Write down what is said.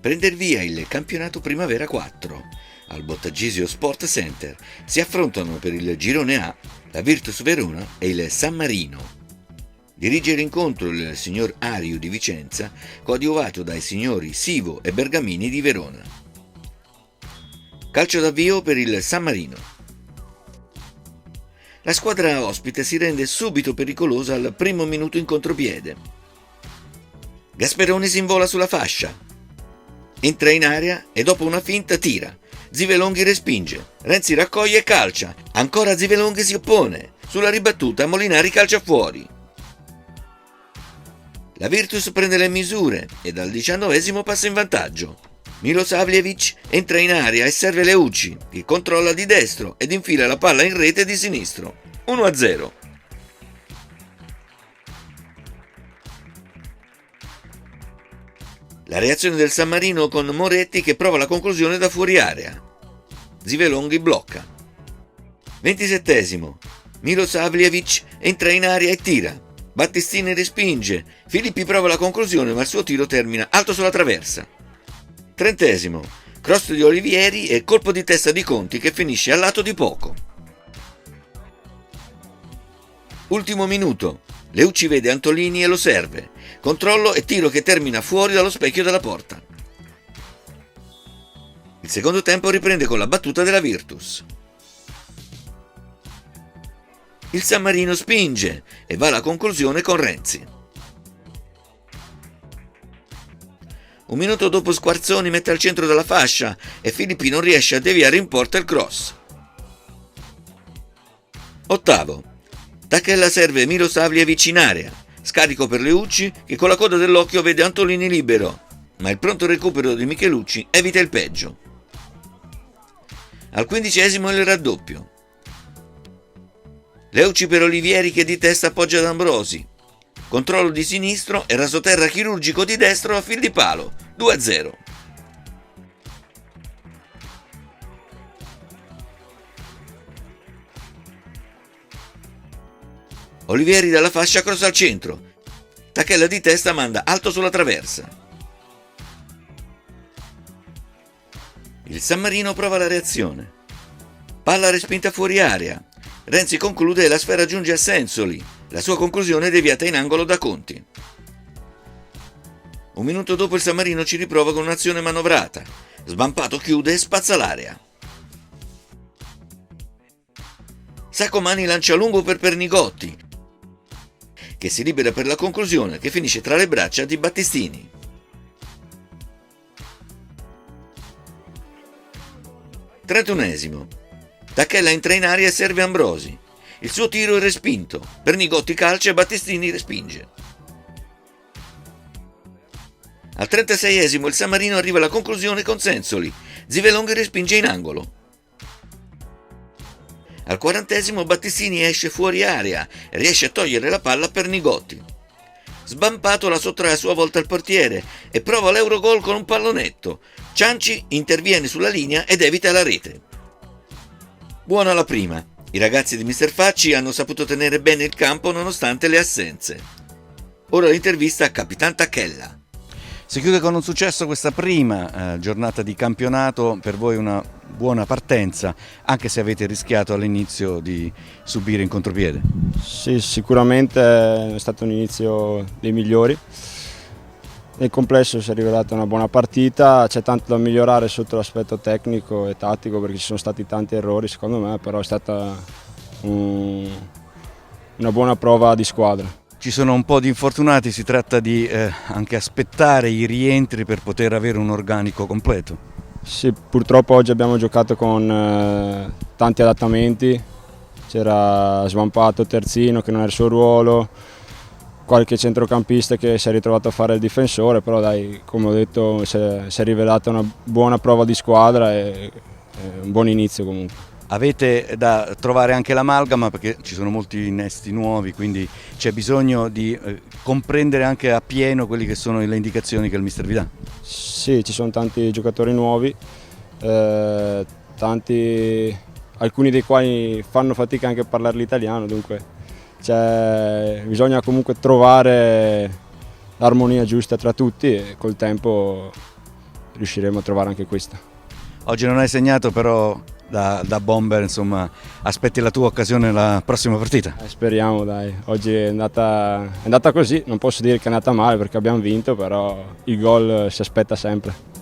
prende il via il campionato Primavera 4. Al Bottagisio Sport Center si affrontano per il girone A la Virtus Verona e il San Marino. Dirige l'incontro il signor Ariu di Vicenza, coadiuvato dai signori Sivo e Bergamini di Verona. Calcio d'avvio per il San Marino. La squadra ospite si rende subito pericolosa al primo minuto in contropiede. Gasperoni si invola sulla fascia. Entra in area e dopo una finta tira. Zivelonghi respinge. Renzi raccoglie e calcia. Ancora Zivelonghi si oppone. Sulla ribattuta Molinari calcia fuori. La Virtus prende le misure e dal 19esimo passa in vantaggio. Milosavljevic entra in area e serve Leucci, che controlla di destro ed infila la palla in rete di sinistro. 1-0. La reazione del San Marino con Moretti che prova la conclusione da fuori area. Zivelonghi blocca. 27esimo. Milosavljevic entra in area e tira. Battistini respinge. Filippi prova la conclusione ma il suo tiro termina alto sulla traversa. 30esimo. Cross di Olivieri e colpo di testa di Conti che finisce al lato di poco. Ultimo minuto. Leucci vede Antolini e lo serve. Controllo e tiro che termina fuori dallo specchio della porta. Il secondo tempo riprende con la battuta della Virtus. Il San Marino spinge e va alla conclusione con Renzi. Un minuto dopo Squarzoni mette al centro della fascia e Filippi non riesce a deviare in porta il cross. Ottavo. Tacchella serve Milosavljevic in area. Scarico per Leucci che con la coda dell'occhio vede Antolini libero, ma il pronto recupero di Michelucci evita il peggio. Al 15esimo il raddoppio. Leucci per Olivieri che di testa appoggia D'Ambrosi. Controllo di sinistro e rasoterra chirurgico di destro a fil di palo. 2-0. Olivieri dalla fascia cross al centro. Tacchella di testa manda alto sulla traversa. Il San Marino prova la reazione. Palla respinta fuori area. Renzi conclude e la sfera giunge a Sensoli. La sua conclusione è deviata in angolo da Conti. Un minuto dopo il San Marino ci riprova con un'azione manovrata. Sbampato chiude e spazza l'area. Sacomani lancia lungo per Pernigotti, che si libera per la conclusione che finisce tra le braccia di Battistini. Trentunesimo. Tacchella entra in aria e serve Ambrosi. Il suo tiro è respinto. Pernigotti calcia e Battistini respinge. Al 36esimo il San Marino arriva alla conclusione con Sensoli. Zivelonghi respinge in angolo. Al 40esimo Battistini esce fuori area e riesce a togliere la palla a Pernigotti. Sbampato la sottrae a sua volta al portiere e prova l'Eurogol con un pallonetto. Cianci interviene sulla linea ed evita la rete. Buona la prima. I ragazzi di Mister Facci hanno saputo tenere bene il campo nonostante le assenze. Ora l'intervista a Capitan Tacchella. Si chiude con un successo questa prima giornata di campionato, per voi una buona partenza, anche se avete rischiato all'inizio di subire in contropiede. Sì, sicuramente è stato un inizio dei migliori. Nel complesso si è rivelata una buona partita, c'è tanto da migliorare sotto l'aspetto tecnico e tattico perché ci sono stati tanti errori secondo me, però è stata una buona prova di squadra. Ci sono un po' di infortunati, si tratta di anche aspettare i rientri per poter avere un organico completo. Sì, purtroppo oggi abbiamo giocato con tanti adattamenti, c'era Svampato, Terzino che non era il suo ruolo, qualche centrocampista che si è ritrovato a fare il difensore, però dai, come ho detto, si è rivelata una buona prova di squadra e un buon inizio comunque. Avete da trovare anche l'amalgama perché ci sono molti innesti nuovi, quindi c'è bisogno di comprendere anche a pieno quelle che sono le indicazioni che il mister vi dà. Sì, ci sono tanti giocatori nuovi, alcuni dei quali fanno fatica anche a parlare l'italiano, dunque bisogna comunque trovare l'armonia giusta tra tutti e col tempo riusciremo a trovare anche questa. Oggi non hai segnato, però da bomber, insomma, aspetti la tua occasione nella prossima partita. Speriamo, dai. Oggi è andata così, non posso dire che è andata male perché abbiamo vinto, però il gol si aspetta sempre.